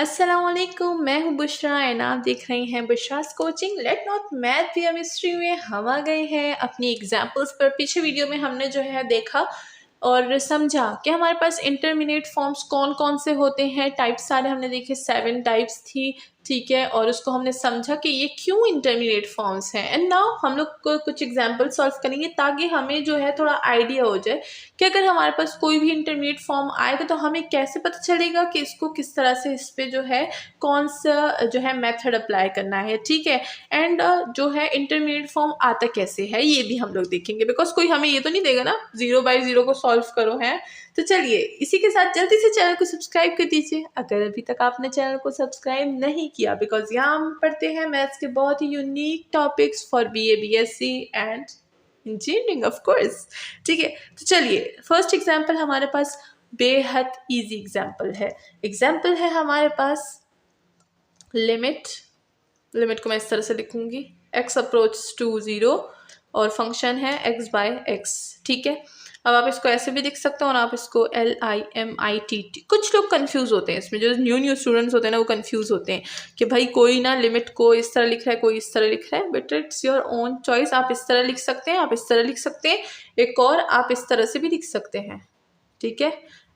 अस्सलामुअलैकुम, मैं हूँ बुशरा एंड आप देख रही हैं बुशरास कोचिंग। लेट नॉट मैथ या मिस्ट्री में हम आ गए हैं अपनी एग्जाम्पल्स पर। पीछे वीडियो में हमने जो है देखा और समझा कि हमारे पास इंटरमीडिएट फॉर्म्स कौन कौन से होते हैं। टाइप्स सारे हमने देखे, 7 टाइप्स थी, ठीक है। और उसको हमने समझा कि ये क्यों इंटरमीडिएट फॉर्म्स हैं। एंड नाउ हम लोग को कुछ एग्जाम्पल सॉल्व करेंगे ताकि हमें जो है थोड़ा आइडिया हो जाए कि अगर हमारे पास कोई भी इंटरमीडिएट फॉर्म आएगा तो हमें कैसे पता चलेगा कि इसको किस तरह से इस पे जो है कौन सा जो है मेथड अप्लाई करना है, ठीक है। एंड जो है इंटरमीडिएट फॉर्म आता कैसे है ये भी हम लोग देखेंगे, बिकॉज कोई हमें ये तो नहीं देगा ना 0 बाय 0 को सॉल्व करो है। तो चलिए इसी के साथ जल्दी से चैनल को सब्सक्राइब कर दीजिए अगर अभी तक आपने चैनल को सब्सक्राइब नहीं किया, बिकॉज यहाँ हम पढ़ते हैं मैथ्स के बहुत ही unique topics for BA BSc and engineering of course, ठीक है। तो चलिए फर्स्ट एग्जांपल हमारे पास बेहद इजी एग्जांपल है हमारे पास लिमिट को मैं इस तरह से लिखूंगी, x अप्रोच टू 0 और फंक्शन है x बाय x, ठीक है। अब आप इसको ऐसे भी लिख सकते हो और आप इसको LIMIT। कुछ लोग कंफ्यूज होते हैं इसमें, जो न्यू स्टूडेंट्स होते हैं ना वो कंफ्यूज होते हैं कि भाई कोई ना लिमिट को इस तरह लिख रहा है, कोई इस तरह लिख रहा है। But it's your own choice, आप इस तरह लिख सकते हैं, आप इस तरह लिख सकते हैं, एक और आप इस तरह से भी लिख सकते हैं, ठीक है।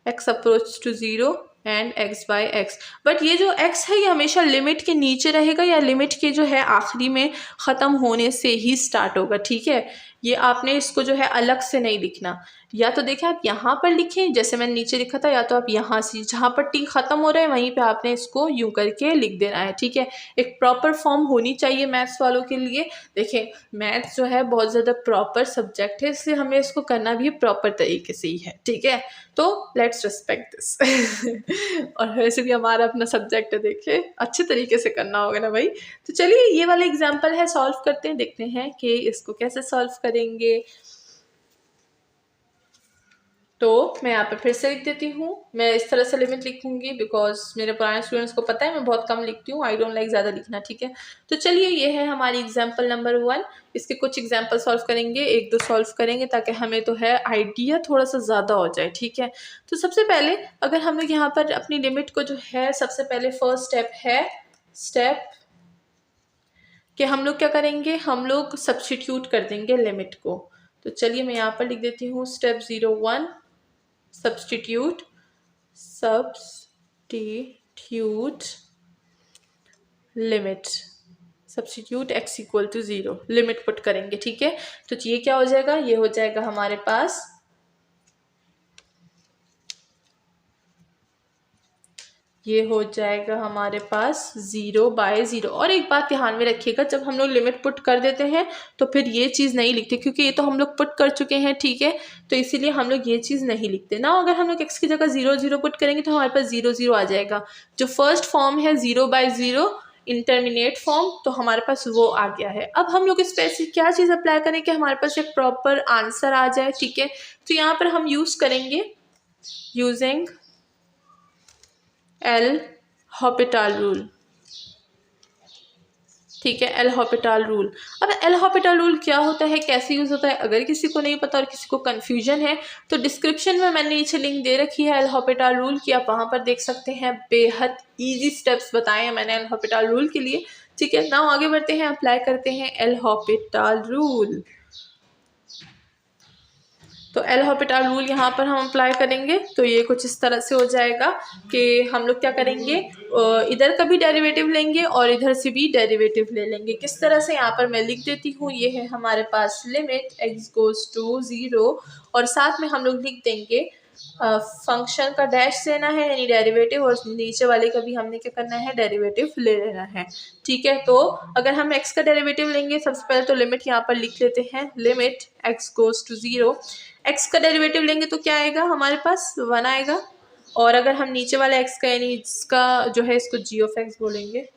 x approach to 0 and x by x। But ये जो x है ये हमेशा लिमिट के नीचे रहेगा या लिमिट के जो है आखिरी में ख़त्म होने से ही स्टार्ट होगा, ठीक है। ये आपने इसको जो है अलग से नहीं लिखना, या तो देखें आप यहाँ पर लिखें जैसे मैंने नीचे लिखा था, या तो आप यहाँ से जहाँ पर टी ख़त्म हो रहा है वहीं पे आपने इसको यूँ करके लिख देना है, ठीक है। एक प्रॉपर फॉर्म होनी चाहिए मैथ्स वालों के लिए। देखें मैथ्स जो है बहुत ज़्यादा प्रॉपर सब्जेक्ट है, इसलिए हमें इसको करना भी प्रॉपर तरीके से ही है, ठीक है। तो लेट्स रिस्पेक्ट दिस और वैसे भी हमारा अपना सब्जेक्ट है, देखिए अच्छे तरीके से करना होगा ना भाई। तो चलिए ये वाला एग्जाम्पल है, सॉल्व करते हैं, देखते हैं कि इसको कैसे सॉल्व करेंगे। तो मैं यहाँ पे फिर से लिख देती हूँ, मैं इस तरह से लिमिट लिखूंगी बिकॉज मेरे पुराने स्टूडेंट्स को पता है मैं बहुत कम लिखती हूँ, आई डोंट लाइक ज़्यादा लिखना, ठीक है। तो चलिए ये है हमारी एग्जाम्पल नंबर 1। इसके कुछ एग्जाम्पल सॉल्व करेंगे, 1-2 सॉल्व करेंगे ताकि हमें तो है आइडिया थोड़ा सा ज़्यादा हो जाए, ठीक है। तो सबसे पहले अगर हम लोग यहाँ पर अपनी लिमिट को जो है सबसे पहले फर्स्ट स्टेप है कि हम लोग क्या करेंगे, हम लोग सब्स्टिट्यूट कर देंगे लिमिट को। तो चलिए मैं यहाँ पर लिख देती हूँ step 01 substitute limit, substitute x equal to 0, limit put करेंगे, ठीक है। तो ये क्या हो जाएगा, ये हो जाएगा हमारे पास ये हो जाएगा हमारे पास 0 बाय 0। और एक बात ध्यान में रखिएगा, जब हम लोग लिमिट पुट कर देते हैं तो फिर ये चीज़ नहीं लिखते, क्योंकि ये तो हम लोग पुट कर चुके हैं, ठीक है। तो इसीलिए हम लोग ये चीज़ नहीं लिखते ना। अगर हम लोग x की जगह 0 0 पुट करेंगे तो हमारे पास 0 0 आ जाएगा। जो फर्स्ट फॉर्म है 0 बाय 0 इंटरमीडिएट फॉर्म, तो हमारे पास वो आ गया है। अब हम लोग इस पे ऐसी क्या चीज़ अप्लाई करें कि हमारे पास एक प्रॉपर आंसर आ जाए, ठीक है। तो यहाँ पर हम यूज़ करेंगे यूजिंग एल हॉपिटल रूल, ठीक है। L'Hospital rule. अब एल हॉपिटल रूल क्या होता है, कैसे यूज़ होता है, अगर किसी को नहीं पता और किसी को कन्फ्यूजन है तो डिस्क्रिप्शन में मैंने नीचे लिंक दे रखी है एल हॉपिटल रूल की, आप वहाँ पर देख सकते हैं। बेहद ईजी स्टेप्स बताए हैं मैंने एल हॉपिटल रूल के लिए, ठीक है। नाउ आगे बढ़ते हैं, अप्लाई करते हैं एल हॉपिटल रूल। तो एल हॉपिटल रूल यहाँ पर हम अप्लाई करेंगे तो ये कुछ इस तरह से हो जाएगा कि हम लोग क्या करेंगे, इधर का भी डेरिवेटिव लेंगे और इधर से भी डेरिवेटिव ले लेंगे। किस तरह से, यहाँ पर मैं लिख देती हूँ, ये है हमारे पास लिमिट x गोज़ टू 0 और साथ में हम लोग लिख देंगे फंक्शन का डैश लेना है यानी डेरिवेटिव, और नीचे वाले का भी हमने क्या करना है, डेरिवेटिव ले लेना है, ठीक है। तो अगर हम x का डेरिवेटिव लेंगे सबसे पहले तो लिमिट यहाँ पर लिख लेते हैं, limit x goes to 0। x का डेरिवेटिव लेंगे तो क्या आएगा हमारे पास, 1 आएगा। और अगर हम नीचे वाला x का यानी इसका जो है इसको g ऑफ x बोलेंगे,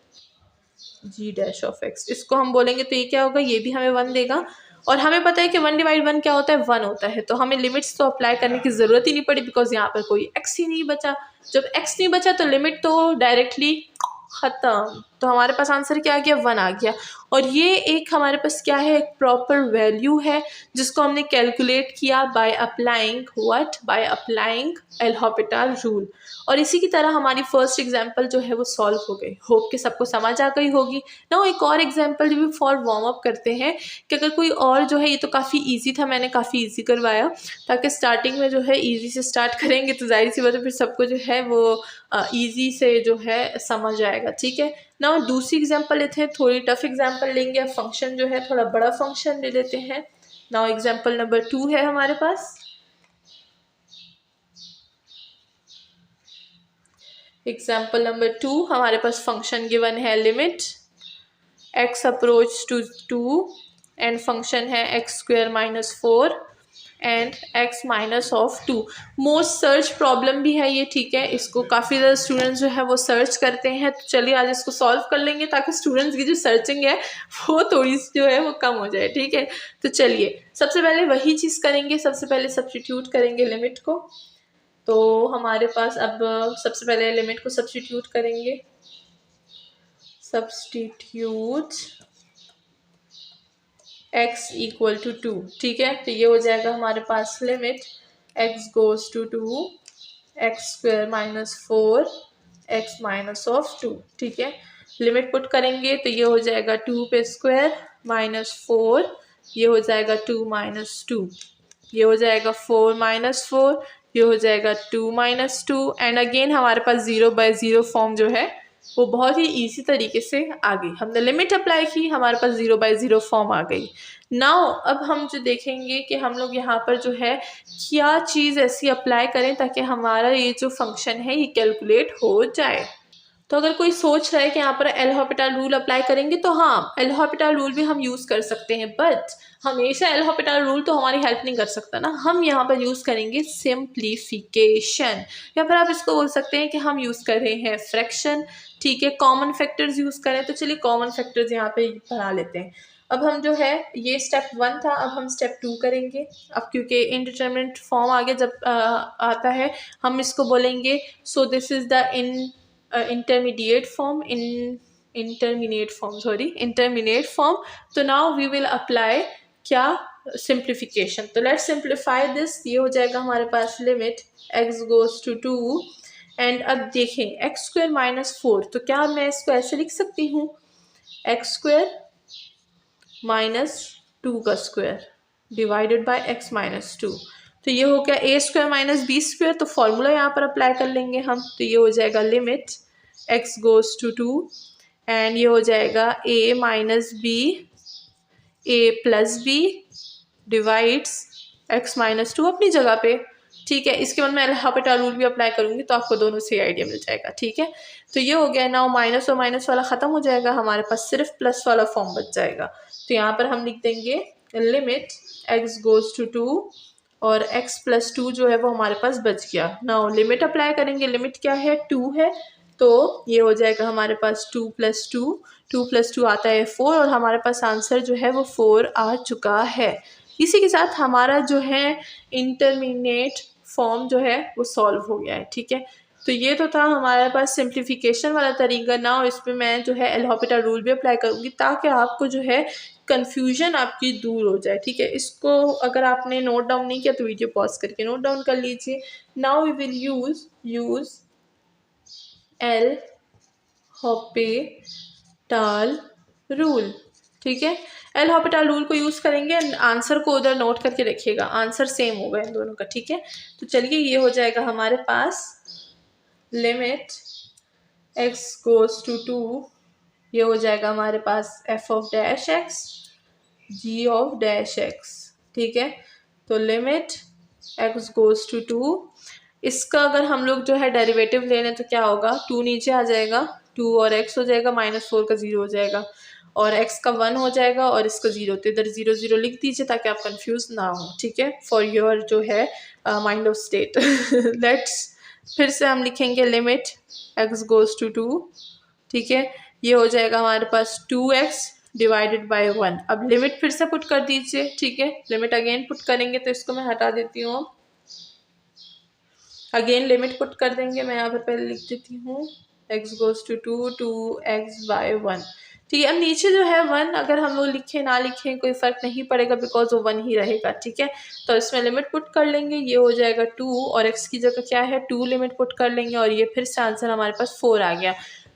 g डैश ऑफ x इसको हम बोलेंगे तो ये क्या होगा, ये भी हमें 1 देगा। और हमें पता है कि 1 डिवाइड 1 क्या होता है, 1 होता है। तो हमें लिमिट्स तो अप्लाई करने की ज़रूरत ही नहीं पड़ी बिकॉज यहाँ पर कोई x ही नहीं बचा। जब x नहीं बचा तो लिमिट तो डायरेक्टली ख़त्म, तो हमारे पास आंसर क्या आ गया, 1 आ गया। और ये एक हमारे पास क्या है, एक प्रॉपर वैल्यू है जिसको हमने कैलकुलेट किया by applying what, by applying L Hôpital rule. और इसी की तरह हमारी फर्स्ट एग्जांपल जो है वो सॉल्व हो गई। होप कि सबको समझ आ गई होगी ना। एक और एग्जांपल भी फॉर वार्म अप करते हैं कि अगर कोई और जो है, ये तो काफ़ी इजी था, मैंने काफ़ी इजी करवाया ताकि स्टार्टिंग में जो है इजी से स्टार्ट करेंगे तो जाहिर सी बात है फिर सबको जो है वो इजी से जो है समझ आएगा। ठीक है ना। दूसरी एग्जांपल लेते हैं, थोड़ी टफ एग्जांपल लेंगे। फंक्शन जो है थोड़ा बड़ा फंक्शन ले लेते हैं। नाउ एग्जांपल नंबर 2 है हमारे पास। एग्जाम्पल नंबर 2 हमारे पास फंक्शन गिवन है limit x approach to 2 and function है x² - 4 and x -2। Most search problem भी है ये। ठीक है, इसको काफ़ी ज़्यादा स्टूडेंट्स जो है वो सर्च करते हैं। तो चलिए आज इसको सॉल्व कर लेंगे ताकि स्टूडेंट्स की जो सर्चिंग है वो थोड़ी सी जो है वो कम हो जाए। ठीक है, तो चलिए सबसे पहले वही चीज़ करेंगे, सबसे पहले सब्स्टिट्यूट करेंगे लिमिट को। तो हमारे पास अब सबसे पहले लिमिट को सब्स्टिट्यूट करेंगे। Substitute x = 2। ठीक है, तो ये हो जाएगा हमारे पास limit x goes to 2 x² - 4 x -2। ठीक है, लिमिट पुट करेंगे तो ये हो जाएगा 2 पे स्क्वायर -4, ये हो जाएगा 2 - 2, ये हो जाएगा 4 - 4, ये हो जाएगा 2 - 2 एंड अगेन हमारे पास 0/0 फॉर्म जो है वो बहुत ही इजी तरीके से आ गई। हमने लिमिट अप्लाई की, हमारे पास 0/0 फॉर्म आ गई। नाउ अब हम जो देखेंगे कि हम लोग यहाँ पर जो है क्या चीज़ ऐसी अप्लाई करें ताकि हमारा ये जो फंक्शन है ये कैलकुलेट हो जाए। तो अगर कोई सोच रहा है कि यहाँ पर एल हॉपिटल रूल अप्लाई करेंगे तो हाँ, एल हॉपिटल रूल भी हम यूज़ कर सकते हैं, बट हमेशा एल हॉपिटल रूल तो हमारी हेल्प नहीं कर सकता ना। हम यहाँ पर यूज़ करेंगे सिंप्लीफिकेशन, या फिर आप इसको बोल सकते हैं कि हम यूज़ कर रहे हैं फ्रैक्शन। ठीक है, कॉमन फैक्टर्स यूज़ करें तो चलिए कॉमन फैक्टर्स यहाँ पे बना लेते हैं। अब हम जो है ये स्टेप 1 था, अब हम स्टेप 2 करेंगे। अब क्योंकि इनडिटरमिनेट फॉर्म आगे जब आता है हम इसको बोलेंगे so this is the intermediate form, intermediate form। तो now we will apply क्या, simplification। तो let's simplify this। ये हो जाएगा हमारे पास limit x goes to 2 and अब देखें x² - 4, तो क्या मैं इसको ऐसे लिख सकती हूँ x² - 2 का स्क्वायर डिवाइडेड बाय x - 2। तो ये हो गया a² - b²। तो फॉर्मूला यहाँ पर अप्लाई कर लेंगे हम। तो ये हो जाएगा limit x goes to 2 and ये हो जाएगा a - b a + b divides x - 2 अपनी जगह पे। ठीक है, इसके बाद मैं एल हॉपिटल रूल भी अप्लाई करूँगी तो आपको दोनों से आइडिया मिल जाएगा। ठीक है, तो ये हो गया। नाउ माइनस और माइनस वाला ख़त्म हो जाएगा, हमारे पास सिर्फ प्लस वाला फॉर्म बच जाएगा। तो यहाँ पर हम लिख देंगे लिमिट x goes to 2 और x + 2 जो है वो हमारे पास बच गया। नाउ लिमिट अप्लाई करेंगे, लिमिट क्या है, 2 है, तो ये हो जाएगा हमारे पास 2 + 2, 2 + 2 आता है 4 और हमारे पास आंसर जो है वो 4 आ चुका है। इसी के साथ हमारा जो है इंटरमीडिएट फॉर्म जो है वो सॉल्व हो गया है। ठीक है, तो ये तो था हमारे पास सिंप्लीफिकेशन वाला तरीका ना। और इस पर मैं जो है एल हॉपिटल रूल भी अप्लाई करूँगी ताकि आपको जो है कन्फ्यूजन आपकी दूर हो जाए। ठीक है, इसको अगर आपने नोट डाउन नहीं किया तो वीडियो पॉज करके नोट डाउन कर लीजिए। Now we will use L'Hospital rule. ठीक है, एल हॉपिटल रूल को यूज़ करेंगे। आंसर को उधर नोट करके रखिएगा, आंसर सेम होगा इन दोनों का। ठीक है, तो चलिए ये हो जाएगा हमारे पास लिमिट x goes to 2, ये हो जाएगा हमारे पास f(-x) g(-x). ठीक है, तो लिमिट x goes to 2, इसका अगर हम लोग जो है डेरिवेटिव ले लें तो क्या होगा, 2 नीचे आ जाएगा, 2 और x हो जाएगा, -4 का 0 हो जाएगा और x का 1 हो जाएगा और इसका 0। तो इधर 0 0 लिख दीजिए ताकि आप कंफ्यूज ना हो। ठीक है, फॉर योर जो है माइंड ऑफ स्टेट। लेट्स फिर से हम लिखेंगे लिमिट x goes to 2। ठीक है, ये हो जाएगा हमारे पास 2x डिवाइडेड बाय 1। अब लिमिट फिर से पुट कर दीजिए। ठीक है, लिमिट अगेन पुट करेंगे तो इसको मैं हटा देती हूँ। अगेन लिमिट पुट कर देंगे, मैं यहाँ पर पहले लिख देती हूँ x गोज़ टू 2 2x/1। ठीक है, अब नीचे जो है 1 अगर हम वो लिखें ना लिखें कोई फ़र्क नहीं पड़ेगा बिकॉज वो 1 ही रहेगा। ठीक है, तो इसमें लिमिट पुट कर लेंगे, ये हो जाएगा 2 और x की जगह क्या है 2 लिमिट पुट कर लेंगे और ये फिर से आंसर हमारे पास 4 आ गया।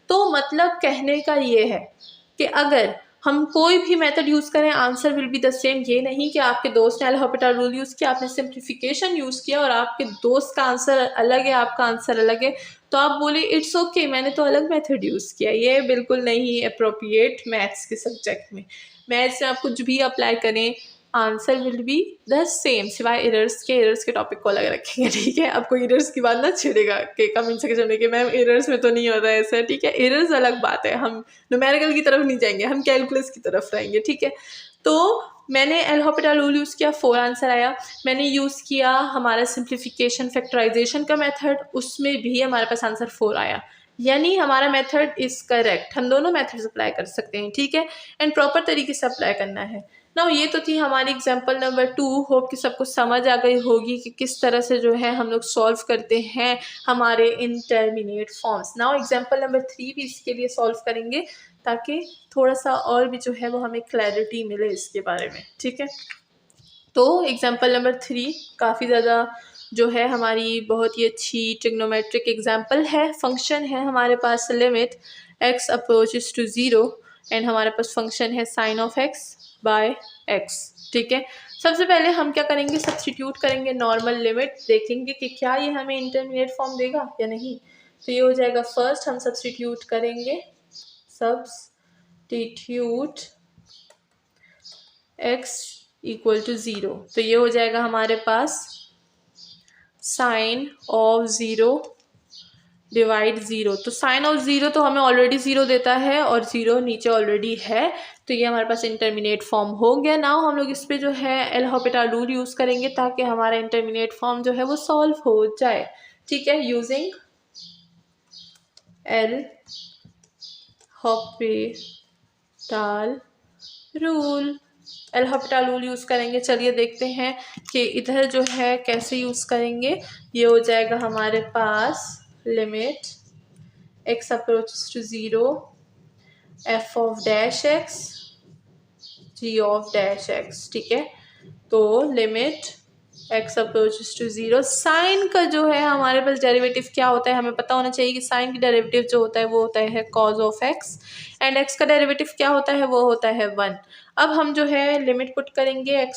तो मतलब कहने का ये है कि अगर हम कोई भी मेथड यूज़ करें answer will be the same. ये नहीं कि आपके दोस्त ने एल हॉपिटल रूल यूज़ किया, आपने सिंप्लीफिकेशन यूज़ किया और आपके दोस्त का आंसर अलग है, आपका आंसर अलग है, तो आप बोले इट्स ओके मैंने तो अलग मेथड यूज़ किया। ये बिल्कुल नहीं अप्रोप्रिएट मैथ्स के सब्जेक्ट में। मैथ्स में आप कुछ भी अप्लाई करें answer will be the same, सिवाय एरर्स के टॉपिक को अलग रखेंगे। ठीक है, आपको एरर्स की बात ना छेड़ेगा कि कमेंट सेक्शन में कि मैम एरर्स में तो नहीं होता है ऐसा। ठीक है, एरर्स अलग बात है, हम न्यूमेरिकल की तरफ नहीं जाएंगे, हम कैलकुलस की तरफ रहेंगे। ठीक है, तो मैंने एल हॉपिटल रूल यूज़ किया 4 आंसर आया। मैंने यूज़ किया हमारा सिंप्लीफिकेशन फैक्टराइजेशन का मेथड, उसमें भी हमारे पास आंसर 4 आया, यानी हमारा मेथड इज़ करेक्ट। हम दोनों मेथड्स अप्लाई कर सकते हैं। ठीक है, एंड प्रॉपर तरीके से अप्लाई करना है। नाउ ये तो थी हमारी एग्जाम्पल नंबर 2। होप कि सबको समझ आ गई होगी कि किस तरह से जो है हम लोग सॉल्व करते हैं हमारे intermediate forms. Now example number 3 भी इसके लिए सॉल्व करेंगे ताकि थोड़ा सा और भी जो है वो हमें क्लैरिटी मिले इसके बारे में। ठीक है, तो एग्जाम्पल नंबर 3 काफ़ी ज़्यादा जो है हमारी बहुत ही अच्छी ट्रिग्नोमेट्रिक एग्जाम्पल है। फंक्शन है हमारे पास limit x approaches to 0 and हमारे पास फंक्शन है sine of x by x। ठीक है, सबसे पहले हम क्या करेंगे सब्स्टिट्यूट करेंगे नॉर्मल लिमिट, देखेंगे कि क्या ये हमें इंटरमीडिएट फॉर्म देगा या नहीं। तो ये हो जाएगा फर्स्ट हम सब्स्टिट्यूट करेंगे सब्स्टिट्यूट x इक्वल टू 0, तो ये हो जाएगा हमारे पास साइन ऑफ 0 डिवाइड 0। तो साइन ऑफ 0 तो हमें ऑलरेडी 0 देता है और 0 नीचे ऑलरेडी है, तो ये हमारे पास इंटरमीडिएट फॉर्म हो गया। नाउ हम लोग इस पे जो है एल हॉपिटल रूल यूज़ करेंगे ताकि हमारा इंटरमीडिएट फॉर्म जो है वो सॉल्व हो जाए। ठीक है, using L Hôpital rule, L Hôpital rule use करेंगे। चलिए देखते हैं कि इधर जो है कैसे यूज़ करेंगे। ये हो जाएगा हमारे पास limit x approaches to 0 f of dash x g of dash x। ठीक है, तो limit x approaches to 0, sine का जो है हमारे पास डेरिवेटिव क्या होता है हमें पता होना चाहिए कि साइन की डेरिवेटिव जो होता है वो होता है cause of x and x का डेरिवेटिव क्या होता है वो होता है 1। अब हम जो है लिमिट पुट करेंगे x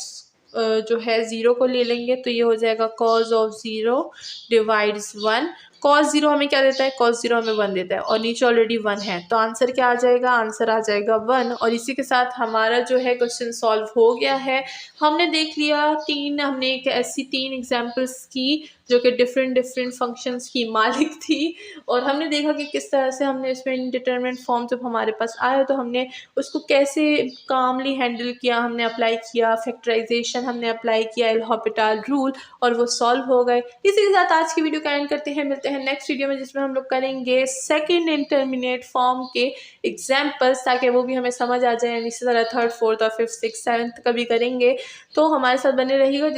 जो है 0 को ले लेंगे, तो ये हो जाएगा कॉज ऑफ 0 डिवाइड्स 1। कॉस 0 हमें क्या देता है, कॉस 0 हमें 1 देता है और नीचे ऑलरेडी 1 है, तो आंसर क्या आ जाएगा, आंसर आ जाएगा 1। और इसी के साथ हमारा जो है क्वेश्चन सॉल्व हो गया है। हमने देख लिया हमने एक ऐसी 3 एग्जाम्पल्स की जो कि डिफरेंट फंक्शंस की मालिक थी और हमने देखा कि किस तरह से हमने इसमें इनडिटरमिनेट फॉर्म जब हमारे पास आया तो हमने उसको कैसे कामली हैंडल किया। हमने अप्लाई किया फैक्टराइजेशन, हमने अप्लाई किया एल हॉपिटल रूल और वो सॉल्व हो गए। इसी के साथ आज की वीडियो का एंड करते हैं, मिलते हैं नेक्स्ट वीडियो में जिसमें हम लोग करेंगे सेकेंड इंटरमीडिएट फॉर्म के एग्जाम्पल्स ताकि वो भी हमें समझ आ जाए। इसी तरह 3rd 4th और 5th 6th 7th का भी करेंगे, तो हमारे साथ बने रहिएगा।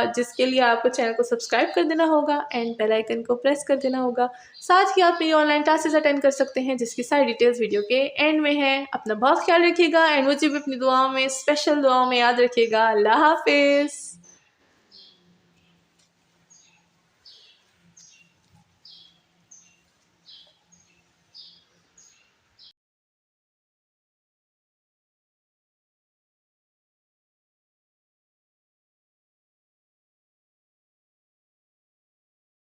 जिसके लिए आपको चैनल को सब्सक्राइब कर देना होगा एंड बेल आइकन को प्रेस कर देना होगा। साथ ही आप मेरी ऑनलाइन क्लासेस अटेंड कर सकते हैं जिसकी सारी डिटेल्स वीडियो के एंड में है। अपना बहुत ख्याल रखिएगा एंड मुझे भी अपनी दुआओं में स्पेशल दुआओं में याद रखिएगा। अल्लाह हाफिज़।